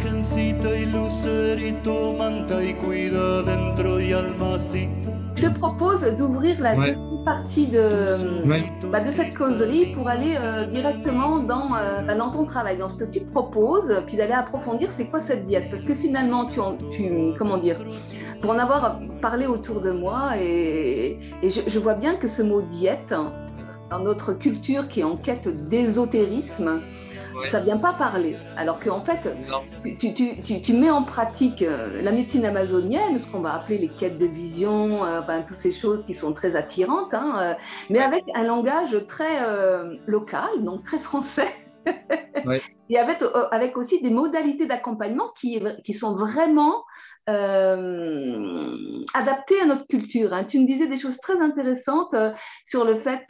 virgencita y lucerito, manta y cuida dentro y almacita. Je te propose d'ouvrir la deuxième partie de cette causerie pour aller directement dans ton travail, dans ce que tu proposes, puis d'aller approfondir c'est quoi cette diète. Parce que finalement, comment dire, pour en avoir parlé autour de moi, et je vois bien que ce mot diète, dans notre culture qui est en quête d'ésotérisme, ça ne vient pas parler. Alors qu'en fait, tu mets en pratique la médecine amazonienne, ce qu'on va appeler les quêtes de vision, toutes ces choses qui sont très attirantes, mais avec un langage très local, donc très français. Ouais. Et avec aussi des modalités d'accompagnement qui sont vraiment adaptées à notre culture. Tu me disais des choses très intéressantes sur le fait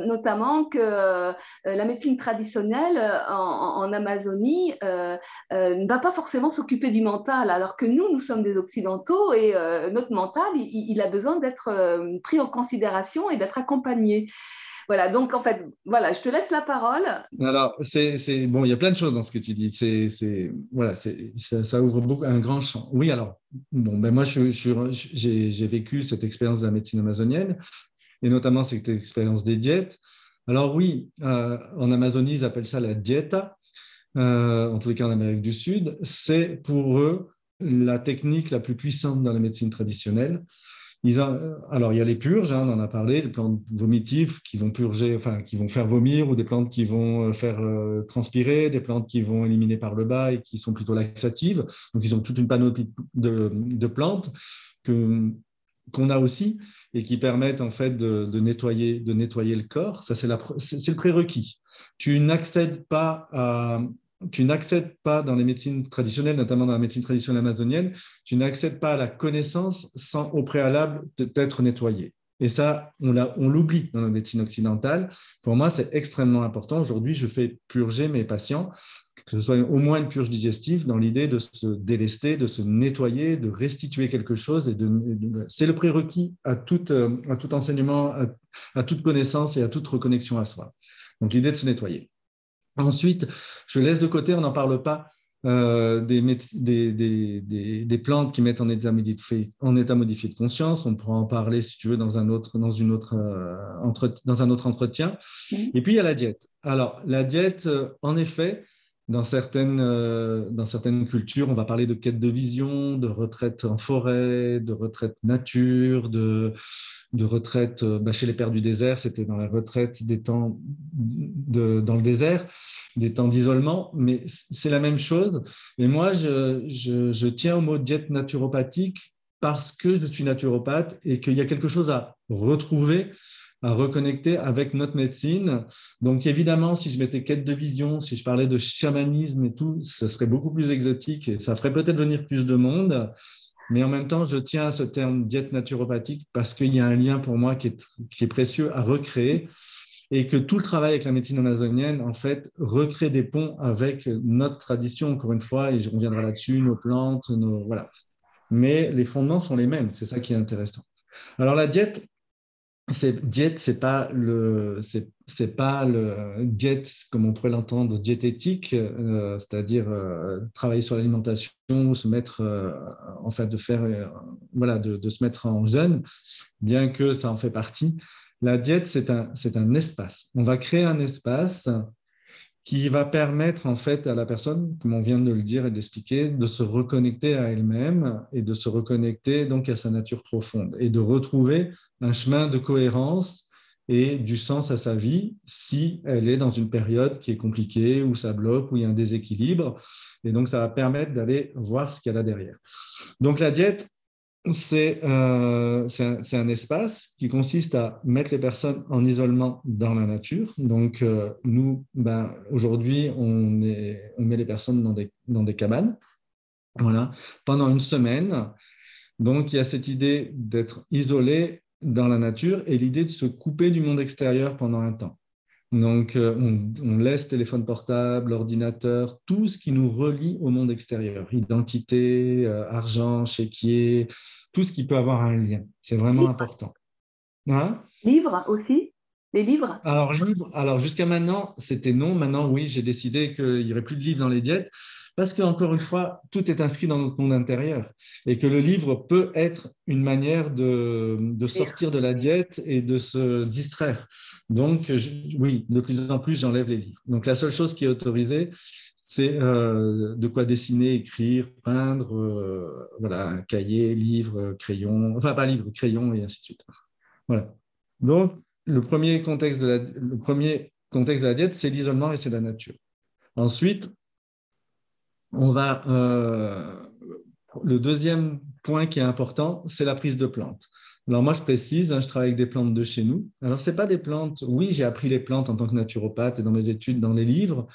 notamment que la médecine traditionnelle en Amazonie ne va pas forcément s'occuper du mental, alors que nous sommes des Occidentaux et notre mental, il a besoin d'être pris en considération et d'être accompagné. Voilà, donc en fait, voilà, je te laisse la parole. Alors, bon, il y a plein de choses dans ce que tu dis. Voilà, ça ouvre un grand champ. Oui, alors, bon, ben moi, j'ai vécu cette expérience de la médecine amazonienne, et notamment cette expérience des diètes. Alors oui, en Amazonie, ils appellent ça la dieta, en tous les cas en Amérique du Sud. C'est pour eux la technique la plus puissante dans la médecine traditionnelle. Alors, il y a les purges, on en a parlé, les plantes vomitives qui vont purger, enfin, qui vont faire vomir, ou des plantes qui vont faire transpirer, des plantes qui vont éliminer par le bas et qui sont plutôt laxatives. Donc, ils ont toute une panoplie de plantes qu'on a aussi et qui permettent en fait de nettoyer le corps. Ça, c'est le prérequis. Tu n'accèdes pas dans les médecines traditionnelles, notamment dans la médecine traditionnelle amazonienne, tu n'accèdes pas à la connaissance sans au préalable d'être nettoyé. Et ça, on l'oublie dans la médecine occidentale. Pour moi, c'est extrêmement important. Aujourd'hui, je fais purger mes patients, que ce soit au moins une purge digestive, dans l'idée de se délester, de se nettoyer, de restituer quelque chose. C'est le prérequis à tout enseignement, à toute connaissance et à toute reconnexion à soi. Donc, l'idée de se nettoyer. Ensuite, je laisse de côté, on n'en parle pas, des plantes qui mettent en état modifié de conscience. On pourra en parler, si tu veux, dans un autre entretien. Et puis, il y a la diète. Alors, la diète, en effet, dans certaines cultures, on va parler de quête de vision, de retraite en forêt, de retraite nature, de retraite chez les Pères du désert, c'était dans la retraite des temps dans le désert, des temps d'isolement, mais c'est la même chose. Et moi, je tiens au mot diète naturopathique parce que je suis naturopathe et qu'il y a quelque chose à retrouver, à reconnecter avec notre médecine. Donc évidemment, si je mettais quête de vision, si je parlais de chamanisme et tout, ce serait beaucoup plus exotique et ça ferait peut-être venir plus de monde. Mais en même temps, je tiens à ce terme diète naturopathique parce qu'il y a un lien pour moi qui est précieux à recréer et que tout le travail avec la médecine amazonienne, en fait, recrée des ponts avec notre tradition, encore une fois, et je reviendrai là-dessus, nos plantes, voilà. Mais les fondements sont les mêmes, c'est ça qui est intéressant. Alors la diète, c'est pas le diète comme on pourrait l'entendre, diététique, c'est-à-dire travailler sur l'alimentation, se mettre en fait de faire de se mettre en jeûne, bien que ça en fait partie. La diète, c'est un espace. On va créer un espace qui va permettre en fait à la personne, comme on vient de le dire et de l'expliquer, de se reconnecter à elle-même et de se reconnecter donc à sa nature profonde et de retrouver un chemin de cohérence et du sens à sa vie si elle est dans une période qui est compliquée, où ça bloque, où il y a un déséquilibre. Et donc, ça va permettre d'aller voir ce qu'il y a là derrière. Donc, la diète, c'est un espace qui consiste à mettre les personnes en isolement dans la nature. Donc, nous, aujourd'hui, on met les personnes dans des cabanes, voilà, pendant une semaine. Donc, il y a cette idée d'être isolé dans la nature et l'idée de se couper du monde extérieur pendant un temps. Donc, on laisse téléphone portable, ordinateur, tout ce qui nous relie au monde extérieur, identité, argent, chéquier, tout ce qui peut avoir un lien. C'est vraiment important. Hein? Livres aussi? Les livres? Alors, jusqu'à maintenant, c'était non. Maintenant, oui, j'ai décidé qu'il n'y aurait plus de livres dans les diètes Parce qu'encore une fois, tout est inscrit dans notre monde intérieur et que le livre peut être une manière de sortir de la diète et de se distraire. Donc, oui, de plus en plus, j'enlève les livres. Donc, la seule chose qui est autorisée, c'est de quoi dessiner, écrire, peindre, voilà, cahier, livre, crayon, enfin pas livre, crayon et ainsi de suite. Voilà. Donc, le premier contexte de la diète, c'est l'isolement et c'est la nature. Ensuite, on va, le deuxième point qui est important, c'est la prise de plantes. Alors moi, je précise, je travaille avec des plantes de chez nous. Alors, ce n'est pas des plantes, oui, j'ai appris les plantes en tant que naturopathe et dans mes études, dans les livres,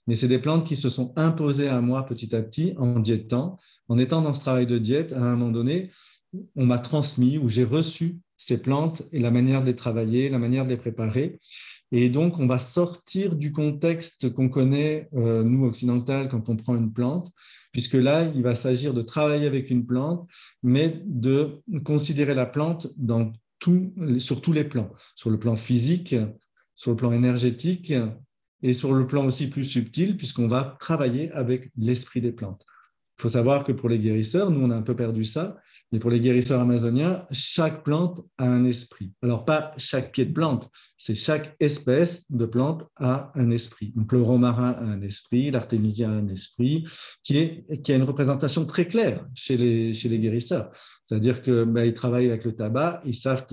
mais c'est des plantes qui se sont imposées à moi petit à petit en diétant. En étant dans ce travail de diète, à un moment donné, on m'a transmis ou j'ai reçu ces plantes et la manière de les travailler, la manière de les préparer. Et donc, on va sortir du contexte qu'on connaît, nous, occidental, quand on prend une plante, puisque là, il va s'agir de travailler avec une plante, mais de considérer la plante sur tous les plans, sur le plan physique, sur le plan énergétique et sur le plan aussi plus subtil, puisqu'on va travailler avec l'esprit des plantes. Il faut savoir que pour les guérisseurs, nous, on a un peu perdu ça, mais pour les guérisseurs amazoniens, chaque plante a un esprit. Alors, pas chaque pied de plante, c'est chaque espèce de plante a un esprit. Donc, le romarin a un esprit, l'artémisia a un esprit, qui a une représentation très claire chez les guérisseurs. C'est-à-dire qu'ils travaillent avec le tabac, ils savent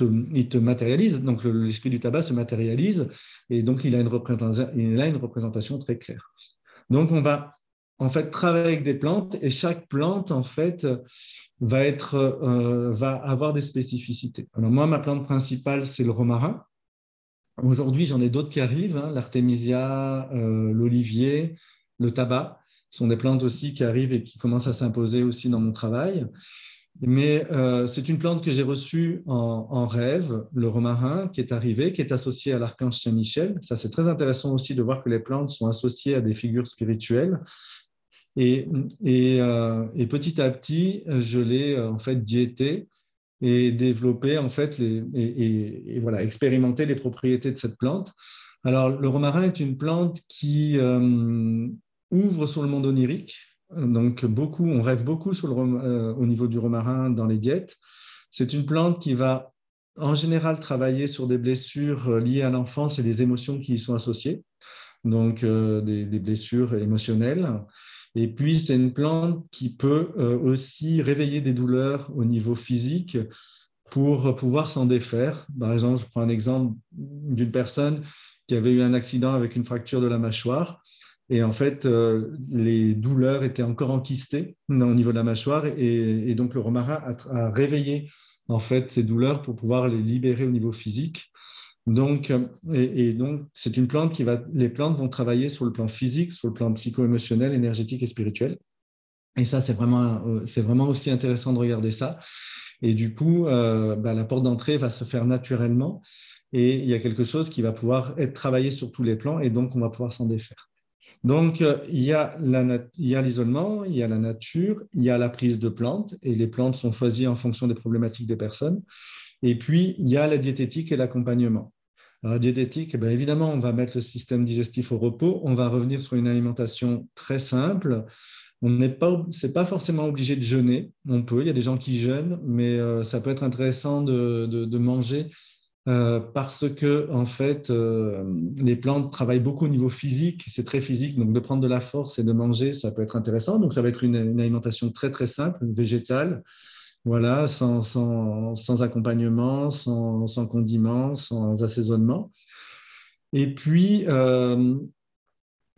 ils te matérialisent, donc l'esprit du tabac se matérialise, et donc il a une représentation très claire. Donc, on va en fait travailler avec des plantes et chaque plante en fait va avoir des spécificités. Alors moi, ma plante principale, c'est le romarin. Aujourd'hui, j'en ai d'autres qui arrivent, l'artémisia, l'olivier, le tabac sont des plantes aussi qui arrivent et qui commencent à s'imposer aussi dans mon travail. Mais c'est une plante que j'ai reçue en rêve, le romarin, qui est arrivé, qui est associé à l'archange Saint-Michel. Ça, c'est très intéressant aussi de voir que les plantes sont associées à des figures spirituelles. Et petit à petit, je l'ai en fait diété et développé en fait et voilà, expérimenté les propriétés de cette plante. Alors, le romarin est une plante qui ouvre sur le monde onirique. Donc, on rêve beaucoup au niveau du romarin dans les diètes. C'est une plante qui va en général travailler sur des blessures liées à l'enfance et des émotions qui y sont associées, donc des blessures émotionnelles. Et puis, c'est une plante qui peut aussi réveiller des douleurs au niveau physique pour pouvoir s'en défaire. Par exemple, je prends un exemple d'une personne qui avait eu un accident avec une fracture de la mâchoire. Et en fait, les douleurs étaient encore enquistées au niveau de la mâchoire. Et donc, le romarin a réveillé en fait ces douleurs pour pouvoir les libérer au niveau physique. Donc, c'est une plante les plantes vont travailler sur le plan physique, sur le plan psycho-émotionnel, énergétique et spirituel. Et ça, c'est vraiment aussi intéressant de regarder ça. Et du coup, la porte d'entrée va se faire naturellement. Et il y a quelque chose qui va pouvoir être travaillé sur tous les plans. Et donc, on va pouvoir s'en défaire. Donc, il y a l'isolement, il y a la nature, il y a la prise de plantes. Et les plantes sont choisies en fonction des problématiques des personnes. Et puis, il y a la diététique et l'accompagnement. Alors, la diététique, évidemment, on va mettre le système digestif au repos, on va revenir sur une alimentation très simple. C'est pas forcément obligé de jeûner, on peut, il y a des gens qui jeûnent, mais ça peut être intéressant de manger parce que, en fait, les plantes travaillent beaucoup au niveau physique, c'est très physique, donc de prendre de la force et de manger, ça peut être intéressant. Donc, ça va être une alimentation très, très simple, végétale. Voilà, sans accompagnement, sans condiments, sans assaisonnement. Et puis,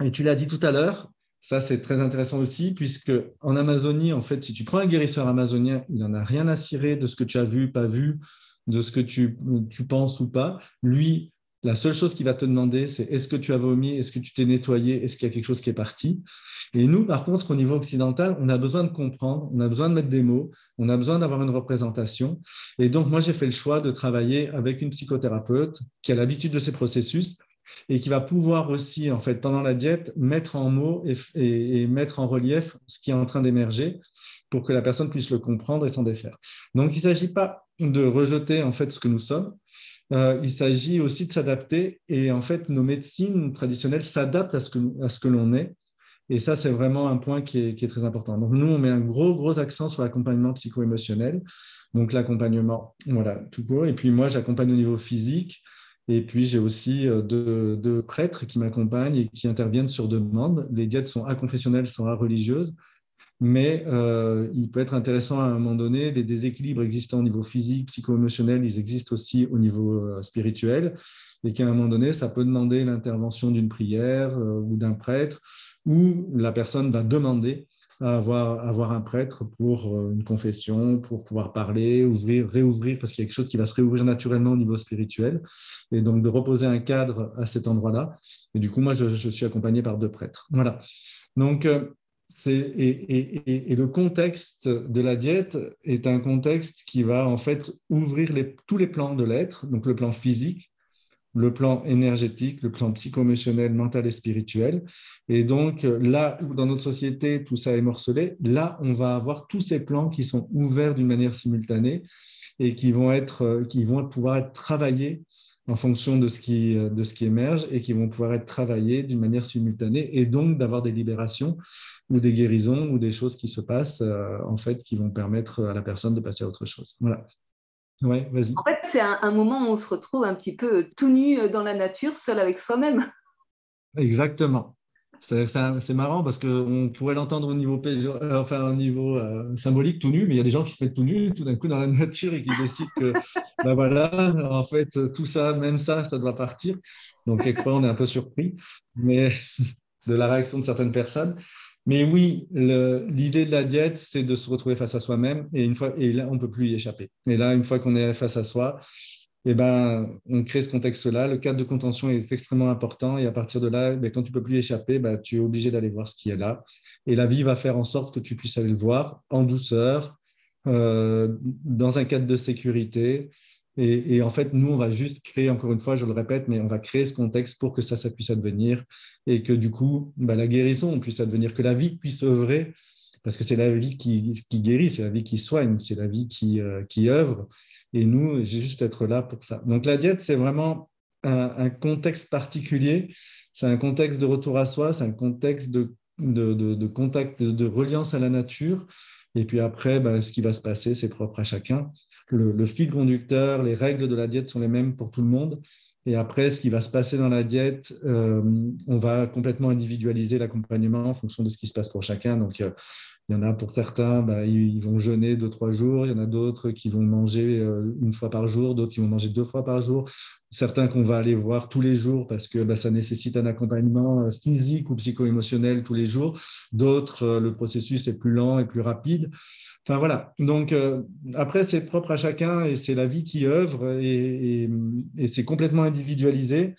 et tu l'as dit tout à l'heure, ça c'est très intéressant aussi, puisque en Amazonie, en fait, si tu prends un guérisseur amazonien, il n'en a rien à cirer de ce que tu as vu, pas vu, de ce que tu penses ou pas. Lui, la seule chose qu'il va te demander, c'est est-ce que tu as vomi, est-ce que tu t'es nettoyé, est-ce qu'il y a quelque chose qui est parti. Et nous, par contre, au niveau occidental, on a besoin de comprendre, on a besoin de mettre des mots, on a besoin d'avoir une représentation. Et donc, moi, j'ai fait le choix de travailler avec une psychothérapeute qui a l'habitude de ces processus et qui va pouvoir aussi, en fait, pendant la diète, mettre en mots et mettre en relief ce qui est en train d'émerger pour que la personne puisse le comprendre et s'en défaire. Donc, il ne s'agit pas de rejeter, en fait, ce que nous sommes. Il s'agit aussi de s'adapter et en fait, nos médecines traditionnelles s'adaptent à ce que l'on est Et ça, c'est vraiment un point qui est très important. Donc, nous, on met un gros accent sur l'accompagnement psycho-émotionnel. Donc, l'accompagnement, voilà, tout court. Et puis, moi, j'accompagne au niveau physique. Et puis, j'ai aussi deux prêtres qui m'accompagnent et qui interviennent sur demande. Les diètes sont aconfessionnelles, sont religieuses. Mais il peut être intéressant à un moment donné, les déséquilibres existants au niveau physique, psycho-émotionnel, ils existent aussi au niveau spirituel, et qu'à un moment donné, ça peut demander l'intervention d'une prière ou d'un prêtre, ou la personne va demander à avoir un prêtre pour une confession, pour pouvoir parler, réouvrir, parce qu'il y a quelque chose qui va se réouvrir naturellement au niveau spirituel, et donc de reposer un cadre à cet endroit-là. Et du coup, moi, je suis accompagné par deux prêtres. Voilà. Donc, et le contexte de la diète est un contexte qui va en fait ouvrir tous les plans de l'être, donc le plan physique, le plan énergétique, le plan psycho-émotionnel, mental et spirituel. Et donc là où dans notre société tout ça est morcelé, là on va avoir tous ces plans qui sont ouverts d'une manière simultanée et qui vont pouvoir être travaillés en fonction de ce qui émerge et qui vont pouvoir être travaillés d'une manière simultanée et donc d'avoir des libérations ou des guérisons ou des choses qui se passent en fait qui vont permettre à la personne de passer à autre chose. Voilà. Ouais, vas-y. En fait, c'est un moment où on se retrouve un petit peu tout nu dans la nature, seul avec soi-même. Exactement. C'est marrant parce qu'on pourrait l'entendre au niveau, au niveau symbolique tout nu, mais il y a des gens qui se mettent tout nus tout d'un coup dans la nature et qui décident que, ben voilà, en fait, tout ça, même ça doit partir. Donc, quelquefois, on est un peu surpris mais, de la réaction de certaines personnes. Mais oui, l'idée de la diète, c'est de se retrouver face à soi-même et là, on ne peut plus y échapper. Et là, une fois qu'on est face à soi, eh ben, on crée ce contexte-là. Le cadre de contention est extrêmement important et à partir de là, quand tu ne peux plus échapper, tu es obligé d'aller voir ce qui est là. Et la vie va faire en sorte que tu puisses aller le voir en douceur, dans un cadre de sécurité. Et en fait, nous, on va juste créer, encore une fois, je le répète, mais on va créer ce contexte pour que ça puisse advenir et que du coup, la guérison puisse advenir, que la vie puisse œuvrer, parce que c'est la vie qui guérit, c'est la vie qui soigne, c'est la vie qui œuvre. Et nous, j'ai juste être là pour ça. Donc la diète, c'est vraiment un contexte particulier, c'est un contexte de retour à soi, c'est un contexte de contact, de reliance à la nature. Et puis après, ce qui va se passer, c'est propre à chacun. Le fil conducteur, les règles de la diète sont les mêmes pour tout le monde. Et après, ce qui va se passer dans la diète, on va complètement individualiser l'accompagnement en fonction de ce qui se passe pour chacun. Donc, il y en a pour certains, ils vont jeûner 2-3 jours. Il y en a d'autres qui vont manger une fois par jour, d'autres qui vont manger 2 fois par jour. Certains qu'on va aller voir tous les jours parce que ça nécessite un accompagnement physique ou psycho-émotionnel tous les jours. D'autres, le processus est plus lent et plus rapide. Enfin voilà, donc après c'est propre à chacun et c'est la vie qui œuvre et c'est complètement individualisé.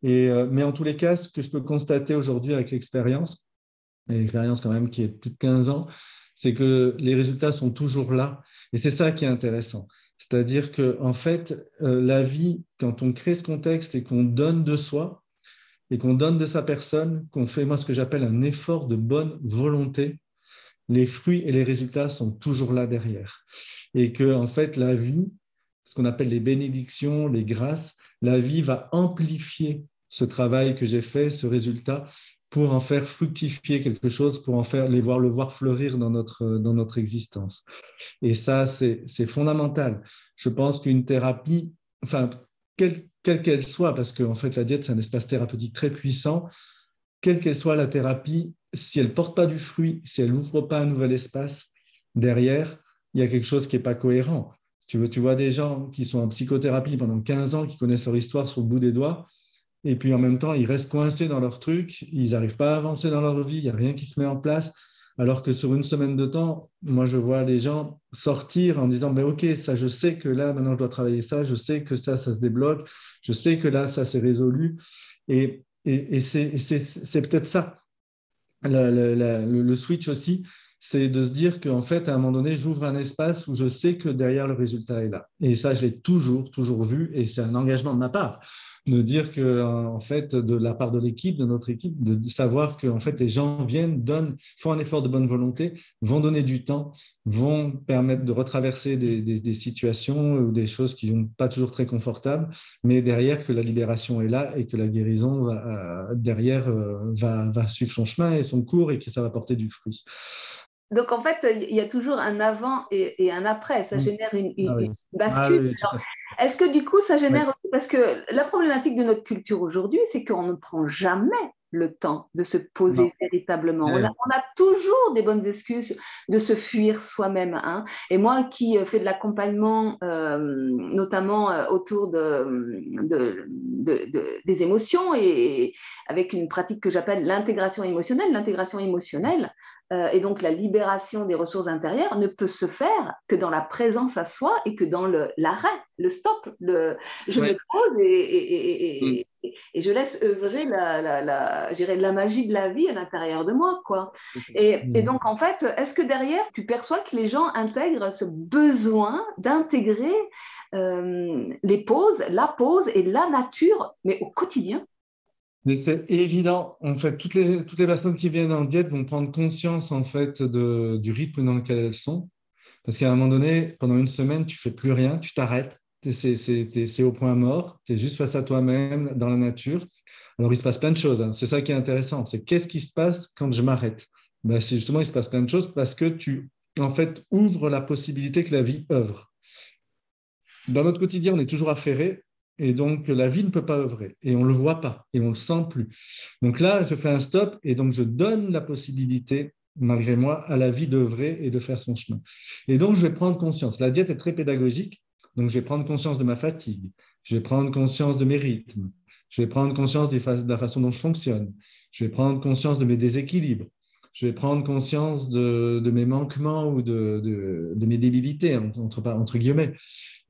Mais en tous les cas, ce que je peux constater aujourd'hui avec l'expérience quand même qui est de plus de 15 ans, c'est que les résultats sont toujours là et c'est ça qui est intéressant. C'est-à-dire qu'en fait, la vie, quand on crée ce contexte et qu'on donne de soi et qu'on donne de sa personne, qu'on fait moi ce que j'appelle un effort de bonne volonté, les fruits et les résultats sont toujours là derrière. Et que, en fait, la vie, ce qu'on appelle les bénédictions, les grâces, la vie va amplifier ce travail que j'ai fait, ce résultat, pour en faire fructifier quelque chose, pour le voir fleurir dans notre existence. Et ça, c'est fondamental. Je pense qu'une thérapie, enfin, quelle qu'elle soit, parce qu'en fait, la diète, c'est un espace thérapeutique très puissant, quelle qu'elle soit la thérapie, si elle ne porte pas du fruit, si elle n'ouvre pas un nouvel espace, derrière, il y a quelque chose qui n'est pas cohérent. Tu vois des gens qui sont en psychothérapie pendant 15 ans, qui connaissent leur histoire sur le bout des doigts, et puis en même temps, ils restent coincés dans leur truc, ils n'arrivent pas à avancer dans leur vie, il n'y a rien qui se met en place, alors que sur une semaine de temps, moi je vois les gens sortir en disant ok, ça je sais que là maintenant je dois travailler ça, je sais que ça se débloque, je sais que là ça s'est résolu, et c'est peut-être ça. Le switch aussi, c'est de se dire qu'en fait, à un moment donné, j'ouvre un espace où je sais que derrière, le résultat est là. Et ça, je l'ai toujours vu, et c'est un engagement de ma part. de dire que en fait, de la part de l'équipe, de notre équipe, de savoir que en fait, les gens viennent, donnent, font un effort de bonne volonté, vont donner du temps, vont permettre de retraverser des situations ou des choses qui sont pas toujours très confortables, mais derrière que la libération est là et que la guérison derrière va suivre son chemin et son cours et que ça va porter du fruit. Donc, en fait, il y a toujours un avant et un après. Ça génère une bascule. Oui, Alors, est-ce que du coup, ça génère aussi, parce que la problématique de notre culture aujourd'hui, c'est qu'on ne prend jamais le temps de se poser véritablement. On a toujours des bonnes excuses de se fuir soi-même. Hein. Et moi qui fais de l'accompagnement, notamment autour des émotions et avec une pratique que j'appelle l'intégration émotionnelle, et donc la libération des ressources intérieures ne peut se faire que dans la présence à soi et que dans l'arrêt, le stop. Je me pose et je laisse œuvrer la magie de la vie à l'intérieur de moi, quoi. Et donc, en fait, est-ce que derrière, tu perçois que les gens intègrent ce besoin d'intégrer les pauses, la pause et la nature, mais au quotidien? Mais c'est évident, en fait, toutes les personnes qui viennent en diète vont prendre conscience en fait du rythme dans lequel elles sont, parce qu'à un moment donné, pendant une semaine, tu fais plus rien, tu t'arrêtes, c'est au point mort, tu es juste face à toi-même dans la nature. Alors il se passe plein de choses, hein. C'est ça qui est intéressant, c'est qu'est-ce qui se passe quand je m'arrête? Ben, c'est justement il se passe plein de choses parce que tu en fait ouvres la possibilité que la vie œuvre. Dans notre quotidien, on est toujours affairé. Et donc, la vie ne peut pas œuvrer et on ne le voit pas et on ne le sent plus. Donc là, je fais un stop et donc je donne la possibilité, malgré moi, à la vie d'œuvrer et de faire son chemin. Et donc, je vais prendre conscience. La diète est très pédagogique, donc je vais prendre conscience de ma fatigue, je vais prendre conscience de mes rythmes, je vais prendre conscience de la façon dont je fonctionne, je vais prendre conscience de mes déséquilibres, je vais prendre conscience de mes manquements ou de mes débilités, entre guillemets.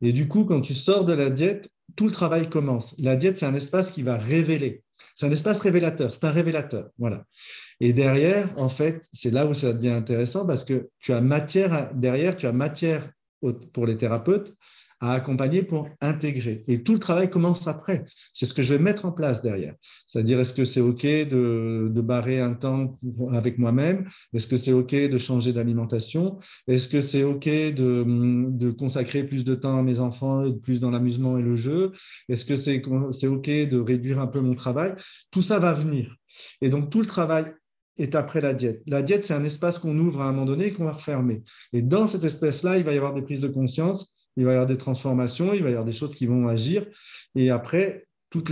Et du coup, quand tu sors de la diète, tout le travail commence. La diète, c'est un espace qui va révéler. C'est un espace révélateur, c'est un révélateur. Voilà. Et derrière, en fait, c'est là où ça devient intéressant parce que tu as matière pour les thérapeutes à accompagner pour intégrer. Et tout le travail commence après. C'est ce que je vais mettre en place derrière. C'est-à-dire, est-ce que c'est OK de barrer un temps avec moi-même? Est-ce que c'est OK de changer d'alimentation? Est-ce que c'est OK de consacrer plus de temps à mes enfants, plus dans l'amusement et le jeu? Est-ce que c'est OK de réduire un peu mon travail? Tout ça va venir. Et donc, tout le travail est après la diète. La diète, c'est un espace qu'on ouvre à un moment donné et qu'on va refermer. Et dans cet espace-là, il va y avoir des prises de conscience, il va y avoir des transformations, il va y avoir des choses qui vont agir. Et après, tout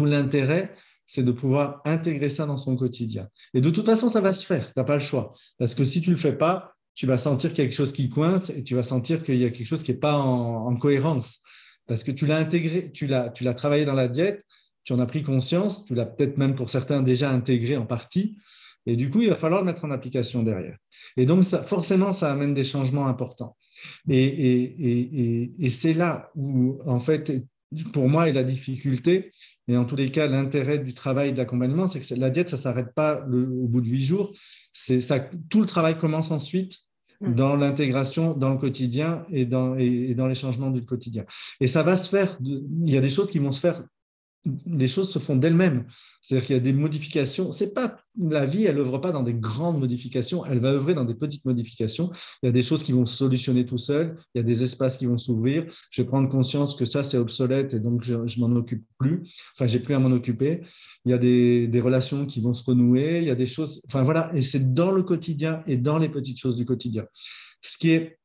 l'intérêt, c'est de pouvoir intégrer ça dans son quotidien. Et de toute façon, ça va se faire. Tu n'as pas le choix. Parce que si tu ne le fais pas, tu vas sentir quelque chose qui coince et tu vas sentir qu'il y a quelque chose qui n'est pas en cohérence. Parce que tu l'as intégré, tu l'as travaillé dans la diète, tu en as pris conscience, tu l'as peut-être même pour certains déjà intégré en partie. Et du coup, il va falloir le mettre en application derrière. Et donc, forcément, ça amène des changements importants. Et c'est là où, en fait, pour moi, est la difficulté, et en tous les cas, l'intérêt du travail de l'accompagnement, c'est que la diète, ça ne s'arrête pas au bout de 8 jours. Tout le travail commence ensuite dans l'intégration, dans le quotidien et dans les changements du quotidien. Et ça va se faire, il y a des choses qui vont se faire, les choses se font d'elles-mêmes. C'est-à-dire qu'il y a des modifications. C'est pas, la vie, elle n'œuvre pas dans des grandes modifications, elle va œuvrer dans des petites modifications. Il y a des choses qui vont se solutionner tout seul, il y a des espaces qui vont s'ouvrir. Je vais prendre conscience que ça, c'est obsolète et donc je m'en occupe plus. Enfin, j'ai plus à m'en occuper. Il y a des relations qui vont se renouer, il y a des choses. Enfin, voilà. Et c'est dans le quotidien et dans les petites choses du quotidien. Ce qui est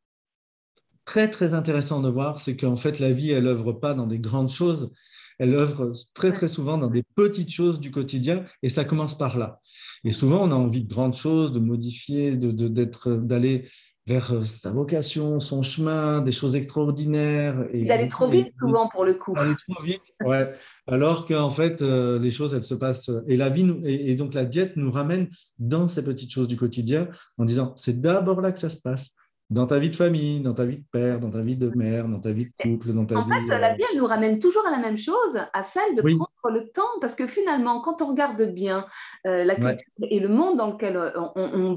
très, très intéressant de voir, c'est qu'en fait, la vie, elle n'œuvre pas dans des grandes choses. Elle œuvre très, très souvent dans des petites choses du quotidien et ça commence par là. Et souvent, on a envie de grandes choses, de modifier, d'aller vers sa vocation, son chemin, des choses extraordinaires. Et d'aller trop vite, souvent, pour le coup. Aller trop vite, ouais. Alors qu'en fait, les choses, elles se passent. Et la vie, et donc la diète nous ramène dans ces petites choses du quotidien en disant, c'est d'abord là que ça se passe. Dans ta vie de famille, dans ta vie de père, dans ta vie de mère, dans ta vie de couple, dans ta vie… En fait, la vie, elle nous ramène toujours à la même chose, à celle de prendre le temps, parce que finalement, quand on regarde bien la culture et le monde dans lequel on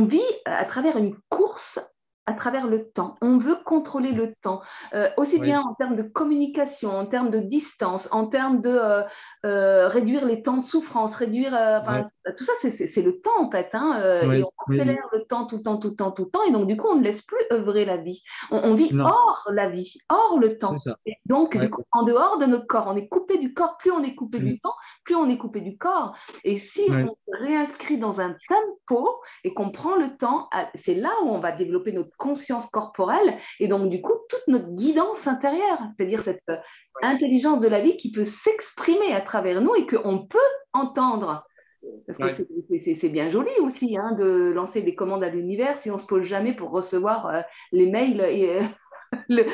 vit à travers une course à travers le temps. On veut contrôler le temps, aussi bien en termes de communication, en termes de distance, en termes de réduire les temps de souffrance, réduire, tout ça, c'est le temps en fait, hein, et on accélère le temps tout le temps, tout le temps, tout le temps, et donc du coup, on ne laisse plus œuvrer la vie. On vit hors la vie, hors le temps. Et donc, du coup, en dehors de notre corps, on est coupé du corps, plus on est coupé du temps, plus on est coupé du corps. Et si on se réinscrit dans un tempo et qu'on prend le temps, c'est là où on va développer notre conscience corporelle et donc du coup toute notre guidance intérieure, c'est-à-dire cette intelligence de la vie qui peut s'exprimer à travers nous et qu'on peut entendre. Parce que c'est bien joli aussi hein, de lancer des commandes à l'univers si on ne se pose jamais pour recevoir les mails et les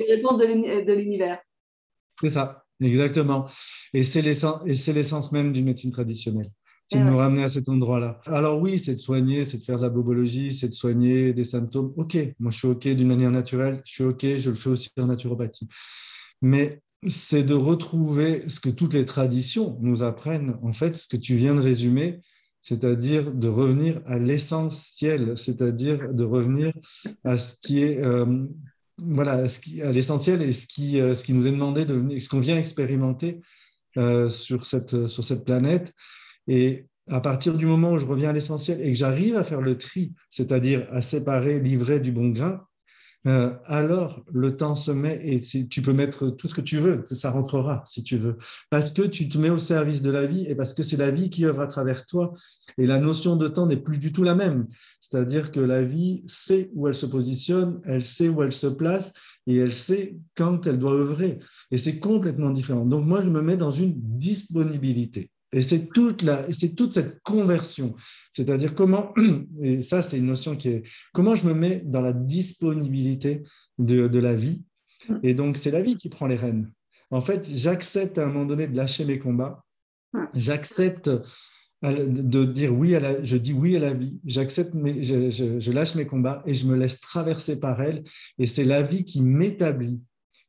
réponses de l'univers. C'est ça, exactement. Et c'est l'essence même d'une médecine traditionnelle. C'est de nous ramener à cet endroit-là. Alors oui, c'est de soigner, c'est de faire de la bobologie, c'est de soigner des symptômes. OK, moi je suis OK d'une manière naturelle, je suis OK, je le fais aussi en naturopathie. Mais c'est de retrouver ce que toutes les traditions nous apprennent, en fait, ce que tu viens de résumer, c'est-à-dire de revenir à l'essentiel, c'est-à-dire de revenir à ce qui est... à l'essentiel et ce qui nous est demandé, ce qu'on vient expérimenter sur cette planète. Et à partir du moment où je reviens à l'essentiel et que j'arrive à faire le tri, c'est-à-dire à séparer l'ivraie du bon grain, alors le temps se met et tu peux mettre tout ce que tu veux, ça rentrera si tu veux, parce que tu te mets au service de la vie et parce que c'est la vie qui œuvre à travers toi. Et la notion de temps n'est plus du tout la même. C'est-à-dire que la vie sait où elle se positionne, elle sait où elle se place et elle sait quand elle doit œuvrer. Et c'est complètement différent. Donc moi, je me mets dans une disponibilité. Et c'est toute cette conversion. C'est-à-dire comment, et ça c'est une notion qui est, comment je me mets dans la disponibilité de la vie. Et donc c'est la vie qui prend les rênes. En fait, j'accepte à un moment donné de lâcher mes combats. J'accepte de dire oui je dis oui à la vie. J'accepte, je lâche mes combats et je me laisse traverser par elle. Et c'est la vie qui m'établit,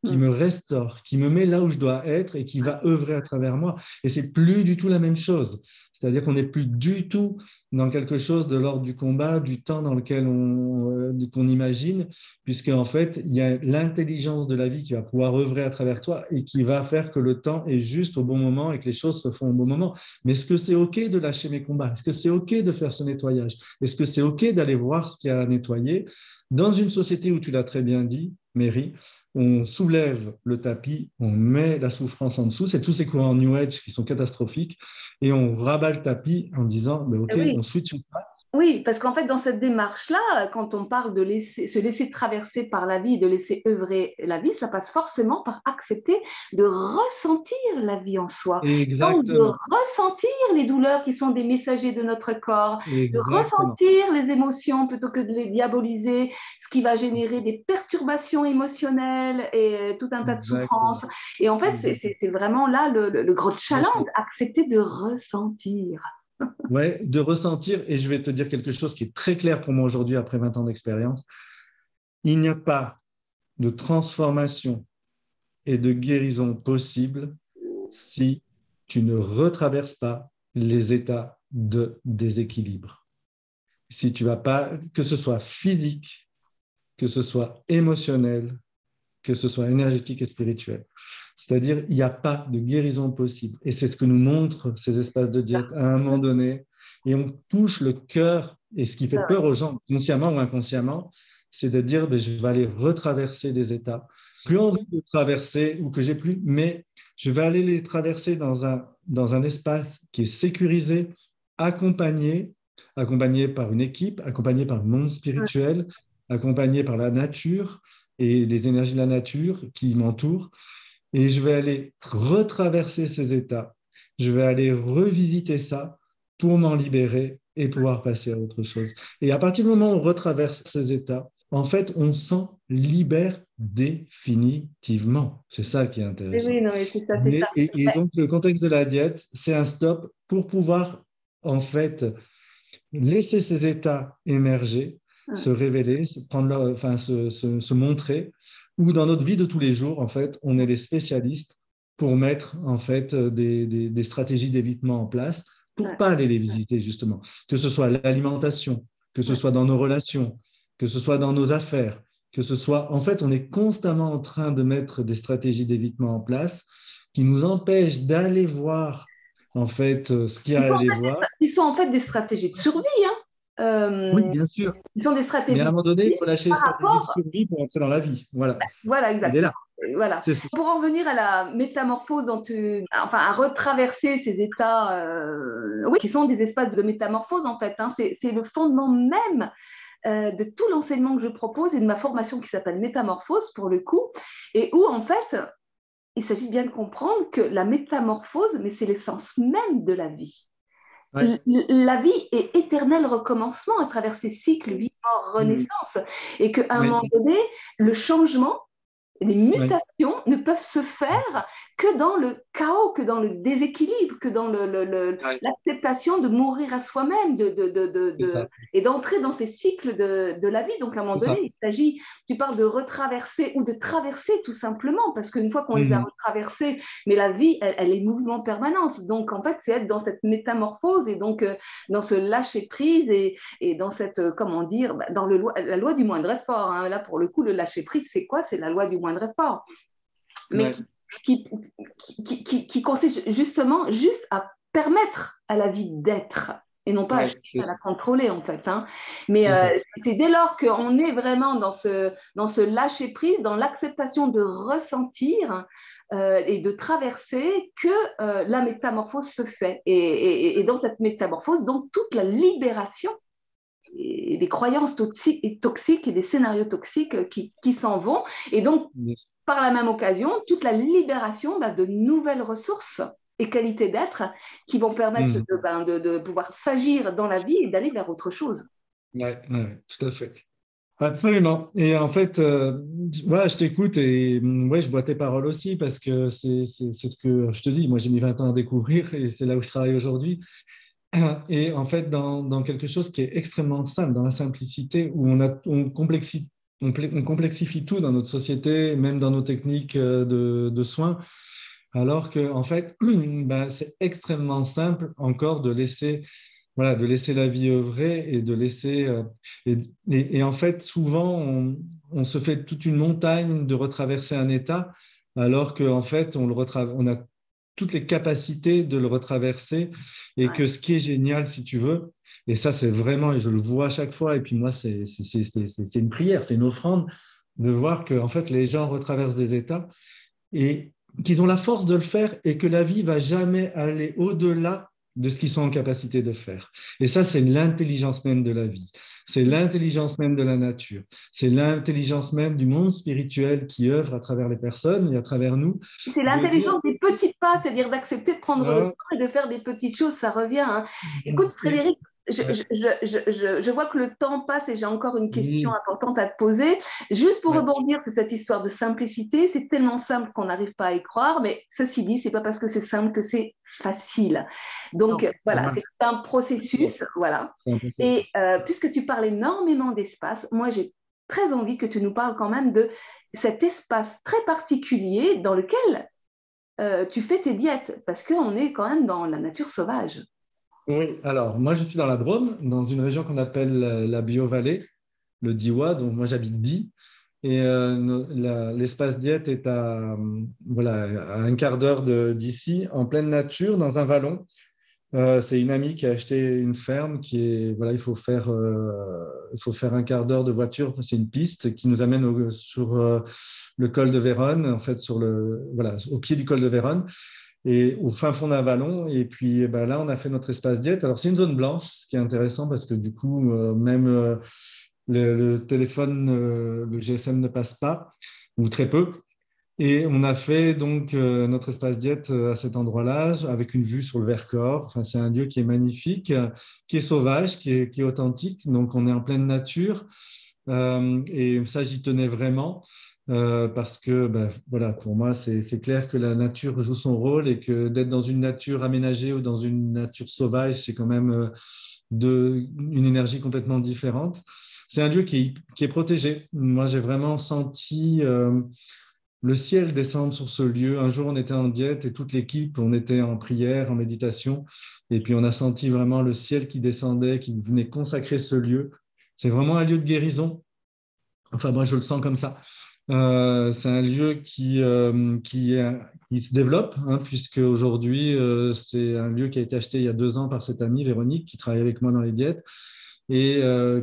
qui me restaure, qui me met là où je dois être et qui va œuvrer à travers moi. Et c'est plus du tout la même chose. C'est-à-dire qu'on n'est plus du tout dans quelque chose de l'ordre du combat, du temps dans lequel qu'on imagine, puisque en fait, il y a l'intelligence de la vie qui va pouvoir œuvrer à travers toi et qui va faire que le temps est juste au bon moment et que les choses se font au bon moment. Mais est-ce que c'est OK de lâcher mes combats? Est-ce que c'est OK de faire ce nettoyage? Est-ce que c'est OK d'aller voir ce qu'il y a à nettoyer? Dans une société où tu l'as très bien dit, Mary, on soulève le tapis, on met la souffrance en dessous, c'est tous ces courants New Age qui sont catastrophiques, et on rabat le tapis en disant, OK, on switch ou pas. Oui, parce qu'en fait, dans cette démarche-là, quand on parle de se laisser traverser par la vie, de laisser œuvrer la vie, ça passe forcément par accepter de ressentir la vie en soi. Exactement. Donc, de ressentir les douleurs qui sont des messagers de notre corps, Exactement. de ressentir les émotions plutôt que de les diaboliser, ce qui va générer des perturbations émotionnelles et tout un tas de souffrances. Et en fait, c'est vraiment là le gros challenge, accepter de ressentir. Ouais, de ressentir, et je vais te dire quelque chose qui est très clair pour moi aujourd'hui après 20 ans d'expérience. Il n'y a pas de transformation et de guérison possible si tu ne retraverses pas les états de déséquilibre. Si tu vas pas, que ce soit physique, que ce soit émotionnel, que ce soit énergétique et spirituel. C'est-à-dire, il n'y a pas de guérison possible. Et c'est ce que nous montrent ces espaces de diète à un moment donné. Et on touche le cœur. Et ce qui fait peur aux gens, consciemment ou inconsciemment, c'est de dire, je vais aller retraverser des états. Plus envie de traverser ou que j'ai plus, mais je vais aller les traverser dans un espace qui est sécurisé, accompagné par une équipe, accompagné par le monde spirituel, accompagné par la nature et les énergies de la nature qui m'entourent. Et je vais aller retraverser ces états. Je vais aller revisiter ça pour m'en libérer et pouvoir passer à autre chose. Et à partir du moment où on retraverse ces états, en fait, on s'en libère définitivement. C'est ça qui est intéressant. Oui, non, c'est ça, c'est ça. Et donc, le contexte de la diète, c'est un stop pour pouvoir, en fait, laisser ces états émerger, se révéler, se montrer, ou dans notre vie de tous les jours, en fait, on est des spécialistes pour mettre, en fait, des stratégies d'évitement en place pour ne pas aller les visiter, justement. Que ce soit l'alimentation, que ce soit dans nos relations, que ce soit dans nos affaires, que ce soit… En fait, on est constamment en train de mettre des stratégies d'évitement en place qui nous empêchent d'aller voir, en fait, ce qu'il y a à aller voir. Ils sont en fait des stratégies de survie. Oui, bien sûr. Ils sont des Mais à un stratégies moment donné, il faut lâcher les par stratégies de rapport… survie pour entrer dans la vie. Voilà. Voilà, Il est exactement. là. Voilà. Pour en revenir à la métamorphose, enfin, à retraverser ces états, oui, qui sont des espaces de métamorphose en fait. Hein. C'est le fondement même de tout l'enseignement que je propose et de ma formation qui s'appelle Métamorphose pour le coup, et où en fait, il s'agit bien de comprendre que la métamorphose, mais c'est l'essence même de la vie. Ouais. La vie est éternel recommencement à travers ces cycles vie, mort, renaissance, et qu'à un moment donné, le changement, les mutations ne peuvent se faire que dans le chaos, que dans le déséquilibre, que dans l'acceptation de mourir à soi-même et d'entrer dans ces cycles de la vie. Donc, à un moment donné, il s'agit, tu parles de retraverser ou de traverser tout simplement, parce qu'une fois qu'on les a retraversés, mais la vie, elle est mouvement permanence. Donc, en fait, c'est être dans cette métamorphose et donc dans ce lâcher-prise et dans cette, comment dire, dans la loi du moindre effort. Hein. Là, pour le coup, le lâcher-prise, c'est quoi? C'est la loi du moindre effort. Mais qui consiste justement juste à permettre à la vie d'être et non pas à la contrôler en fait. Hein. Mais c'est dès lors qu'on est vraiment dans ce lâcher-prise, dans l'acceptation de ressentir et de traverser que la métamorphose se fait. Et dans cette métamorphose, donc toute la libération et des croyances toxiques et des scénarios toxiques qui s'en vont. Et donc, par la même occasion, toute la libération de nouvelles ressources et qualités d'être qui vont permettre de pouvoir s'agir dans la vie et d'aller vers autre chose. Oui, tout à fait. Absolument. Et en fait, je t'écoute et je vois tes paroles aussi parce que c'est ce que je te dis. Moi, j'ai mis 20 ans à découvrir et c'est là où je travaille aujourd'hui. Et en fait, dans quelque chose qui est extrêmement simple, dans la simplicité, où on complexifie tout dans notre société, même dans nos techniques de soins, alors que en fait, c'est extrêmement simple encore de laisser la vie œuvrer et de laisser… et en fait, souvent, on se fait toute une montagne de retraverser un état, alors qu'en fait, on a toutes les capacités de le retraverser et que ce qui est génial, si tu veux, et ça, c'est vraiment, et je le vois à chaque fois, et puis moi, c'est une prière, c'est une offrande de voir que en fait, les gens retraversent des états et qu'ils ont la force de le faire et que la vie va jamais aller au-delà de ce qu'ils sont en capacité de faire. Et ça, c'est l'intelligence même de la vie. C'est l'intelligence même de la nature. C'est l'intelligence même du monde spirituel qui œuvre à travers les personnes et à travers nous. C'est l'intelligence des petits pas, c'est-à-dire d'accepter de prendre le temps et de faire des petites choses, ça revient. Hein. Écoute, Frédéric, je vois que le temps passe et j'ai encore une question importante à te poser. Juste pour rebondir sur cette histoire de simplicité, c'est tellement simple qu'on n'arrive pas à y croire, mais ceci dit, c'est pas parce que c'est simple que c'est facile. Donc voilà, c'est un processus, voilà. Et puisque tu parles énormément d'espace, moi j'ai très envie que tu nous parles quand même de cet espace très particulier dans lequel tu fais tes diètes, parce qu'on est quand même dans la nature sauvage. Oui, alors moi je suis dans la Drôme, dans une région qu'on appelle la Bio-Vallée, le Diois, donc moi j'habite Die, et l'espace diète est à un quart d'heure d'ici, en pleine nature, dans un vallon. C'est une amie qui a acheté une ferme il faut faire un quart d'heure de voiture, c'est une piste qui nous amène sur le col de Véronne, en fait au pied du col de Véronne. Et au fin fond d'un vallon. Et puis là, on a fait notre espace diète. Alors, c'est une zone blanche, ce qui est intéressant parce que du coup, même le téléphone, le GSM ne passe pas, ou très peu. Et on a fait donc notre espace diète à cet endroit-là, avec une vue sur le Vercors. Enfin, c'est un lieu qui est magnifique, qui est sauvage, qui est authentique. Donc, on est en pleine nature. Et ça, j'y tenais vraiment. Parce que pour moi, c'est clair que la nature joue son rôle et que d'être dans une nature aménagée ou dans une nature sauvage, c'est quand même une énergie complètement différente. C'est un lieu qui est protégé. Moi, j'ai vraiment senti le ciel descendre sur ce lieu. Un jour, on était en diète et toute l'équipe, on était en prière, en méditation. Et puis, on a senti vraiment le ciel qui descendait, qui venait consacrer ce lieu. C'est vraiment un lieu de guérison. Enfin, moi, je le sens comme ça. C'est un lieu qui se développe, hein, puisque aujourd'hui, c'est un lieu qui a été acheté il y a 2 ans par cette amie, Véronique, qui travaille avec moi dans les diètes, et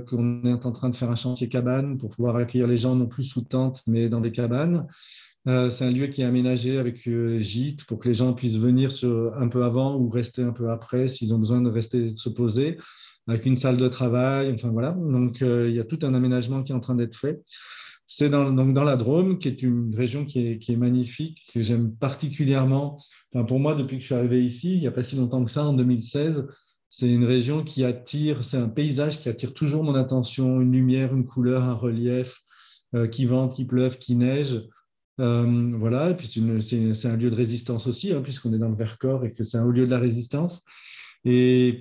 qu'on est en train de faire un chantier cabane pour pouvoir accueillir les gens non plus sous tente, mais dans des cabanes. C'est un lieu qui est aménagé avec gîte pour que les gens puissent venir un peu avant ou rester un peu après s'ils ont besoin de rester se poser, avec une salle de travail. Enfin voilà. Donc il y a tout un aménagement qui est en train d'être fait. C'est donc dans la Drôme, qui est une région qui est magnifique, que j'aime particulièrement. Enfin, pour moi, depuis que je suis arrivé ici, il n'y a pas si longtemps que ça, en 2016, c'est une région qui attire, c'est un paysage qui attire toujours mon attention, une lumière, une couleur, un relief, qui vente, qui pleuve, qui neige. Voilà, et puis c'est un lieu de résistance aussi, hein, puisqu'on est dans le Vercors et que c'est un haut lieu de la résistance. Et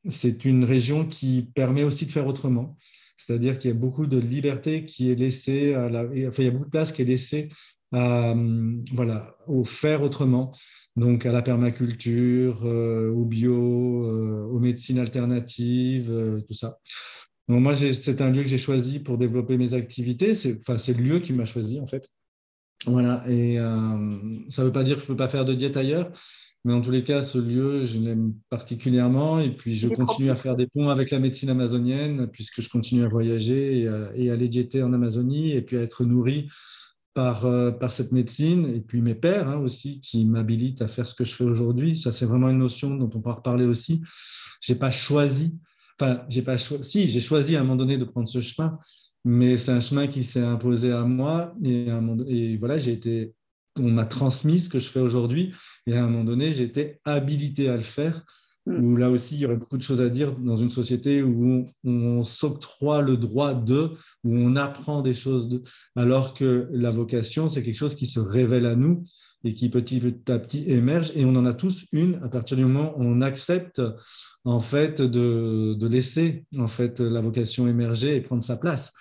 c'est une région qui permet aussi de faire autrement. C'est-à-dire qu'il y a beaucoup de liberté qui est laissée enfin, il y a beaucoup de place qui est laissée voilà, au faire autrement. Donc à la permaculture, au bio, aux médecines alternatives, tout ça. Donc moi, c'est un lieu que j'ai choisi pour développer mes activités. C'est le lieu qui m'a choisi, en fait. Voilà. Et ça ne veut pas dire que je ne peux pas faire de diète ailleurs, mais en tous les cas, ce lieu, je l'aime particulièrement. Et puis, je continue à faire des ponts avec la médecine amazonienne, puisque je continue à voyager et à aller diéter en Amazonie, et puis à être nourri par cette médecine. Et puis mes pères, hein, aussi, qui m'habilitent à faire ce que je fais aujourd'hui. Ça, c'est vraiment une notion dont on pourra reparler aussi. Je n'ai pas choisi. Enfin, si, j'ai choisi à un moment donné de prendre ce chemin, mais c'est un chemin qui s'est imposé à moi. Et voilà, on m'a transmis ce que je fais aujourd'hui. Et à un moment donné, j'ai été habilité à le faire. Où là aussi, il y aurait beaucoup de choses à dire dans une société où on s'octroie le droit où on apprend des choses alors que la vocation, c'est quelque chose qui se révèle à nous et qui petit à petit émerge. Et on en a tous une à partir du moment où on accepte en fait de laisser en fait la vocation émerger et prendre sa place.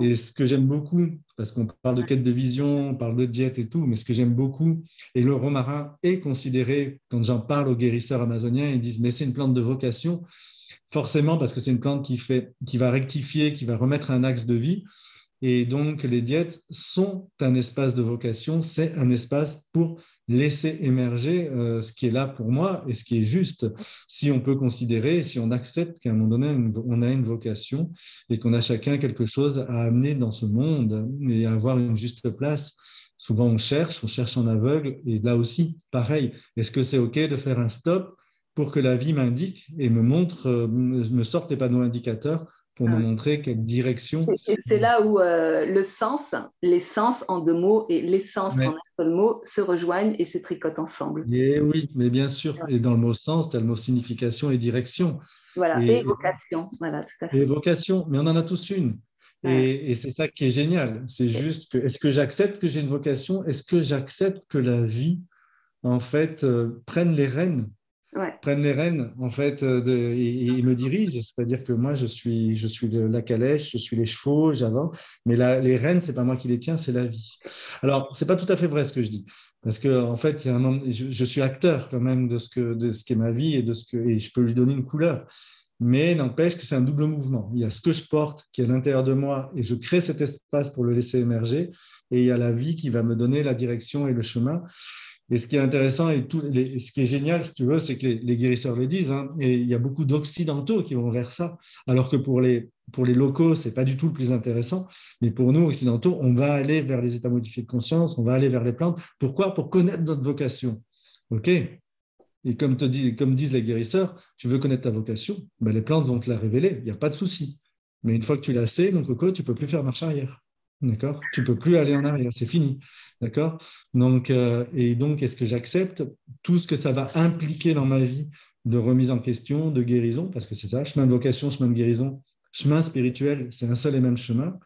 Et ce que j'aime beaucoup, parce qu'on parle de quête de vision, on parle de diète et tout, mais ce que j'aime beaucoup, et le romarin est considéré, quand j'en parle aux guérisseurs amazoniens, ils disent mais c'est une plante de vocation, forcément parce que c'est une plante qui va rectifier, qui va remettre un axe de vie. Et donc, les diètes sont un espace de vocation, c'est un espace pour laisser émerger ce qui est là pour moi et ce qui est juste. Si on peut considérer, si on accepte qu'à un moment donné, on a une vocation et qu'on a chacun quelque chose à amener dans ce monde et à avoir une juste place. Souvent, on cherche en aveugle. Et là aussi, pareil, est-ce que c'est OK de faire un stop pour que la vie m'indique et me montre, me sorte les panneaux indicateurs pour me montrer quelle direction. Et c'est là où le sens, l'essence en 2 mots et l'essence en un seul mot se rejoignent et se tricotent ensemble. Et oui, mais bien sûr. Et dans le mot sens, tu as le mot signification et direction. Voilà, et vocation. Voilà, tout à fait. Et vocation, mais on en a tous une. Et c'est ça qui est génial. C'est juste que, est-ce que j'accepte que j'ai une vocation? Est-ce que j'accepte que la vie, en fait, prenne les rênes? Prennent les rênes en fait et me dirigent, c'est-à-dire que moi je suis la calèche, je suis les chevaux, j'avance, mais les rênes c'est pas moi qui les tiens, c'est la vie. Alors c'est pas tout à fait vrai ce que je dis, parce que en fait il y a je suis acteur quand même de ce qu'est ma vie et et je peux lui donner une couleur. Mais n'empêche que c'est un double mouvement. Il y a ce que je porte qui est à l'intérieur de moi et je crée cet espace pour le laisser émerger, et il y a la vie qui va me donner la direction et le chemin. Et ce qui est intéressant et ce qui est génial, si tu veux, c'est que les guérisseurs le disent, hein, et il y a beaucoup d'Occidentaux qui vont vers ça, alors que pour les locaux, ce n'est pas du tout le plus intéressant. Mais pour nous, Occidentaux, on va aller vers les états modifiés de conscience, on va aller vers les plantes. Pourquoi? Pour connaître notre vocation. OK? Et comme disent les guérisseurs, tu veux connaître ta vocation, ben les plantes vont te la révéler, il n'y a pas de souci. Mais une fois que tu l'as sais, mon coco, tu ne peux plus faire marche arrière. D'accord? Tu ne peux plus aller en arrière, c'est fini. D'accord? Donc, est-ce que j'accepte tout ce que ça va impliquer dans ma vie de remise en question, de guérison, parce que c'est ça, chemin de vocation, chemin de guérison, chemin spirituel, c'est un seul et même chemin,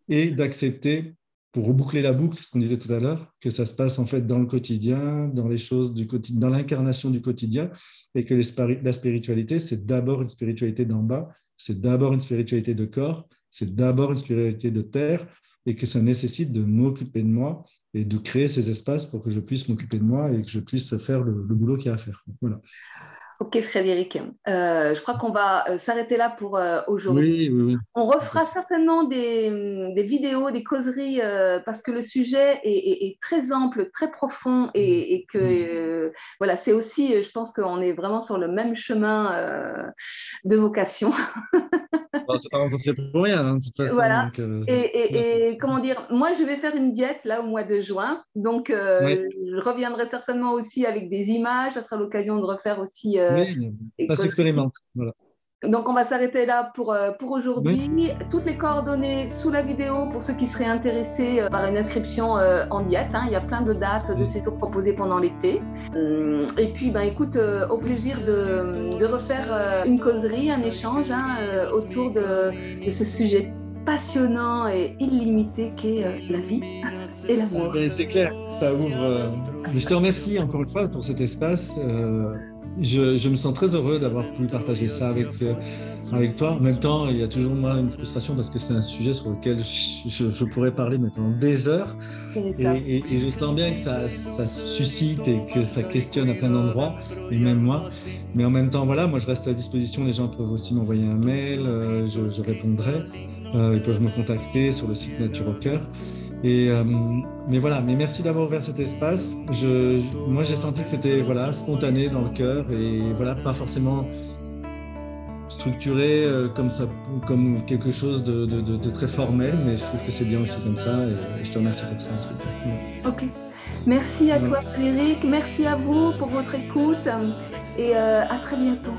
et d'accepter, pour reboucler la boucle, ce qu'on disait tout à l'heure, que ça se passe en fait dans le quotidien, dans les choses du quotidien, dans l'incarnation du quotidien, et que la spiritualité, c'est d'abord une spiritualité d'en bas, c'est d'abord une spiritualité de corps, c'est d'abord une spiritualité de terre, et que ça nécessite de m'occuper de moi et de créer ces espaces pour que je puisse m'occuper de moi et que je puisse faire le boulot qu'il y a à faire. Voilà. Ok Frédéric, je crois qu'on va s'arrêter là pour aujourd'hui. Oui. On refera certainement des vidéos, des causeries, parce que le sujet est très ample, très profond et que voilà, c'est aussi, je pense qu'on est vraiment sur le même chemin de vocation. Bon, c'est pas rencontré pour rien, hein, de toute façon. Voilà. Donc, Et comment dire, moi je vais faire une diète là au mois de juin, donc ouais. je reviendrai certainement aussi avec des images, ça sera l'occasion de refaire aussi Oui, des ça causeries. s'expérimente. Voilà. Donc on va s'arrêter là pour Oui. aujourd'hui. Toutes les coordonnées sous la vidéo pour ceux qui seraient intéressés par une inscription en diète, hein. Il y a plein de dates de séjours proposées pendant l'été. Et puis ben, écoute, au plaisir de refaire une causerie, un échange hein, autour de ce sujet passionnant et illimité qu'est la vie et l'amour. C'est clair, ça ouvre. Mais je te remercie encore une fois pour cet espace. Je me sens très heureux d'avoir pu partager ça avec toi. En même temps, il y a toujours moi une frustration parce que c'est un sujet sur lequel je pourrais parler mais pendant des heures. Et je sens bien que ça suscite et que ça questionne à plein d'endroits, et même moi. Mais en même temps, voilà, moi je reste à disposition. Les gens peuvent aussi m'envoyer un mail, je répondrai. Ils peuvent me contacter sur le site Nature au Cœur. Mais voilà, mais merci d'avoir ouvert cet espace. Moi, j'ai senti que c'était voilà, spontané dans le cœur et voilà, pas forcément structuré comme ça, comme quelque chose de très formel, mais je trouve que c'est bien aussi comme ça et je te remercie pour ça. En tout cas. Ok. Merci à toi Frédéric, merci à vous pour votre écoute et à très bientôt.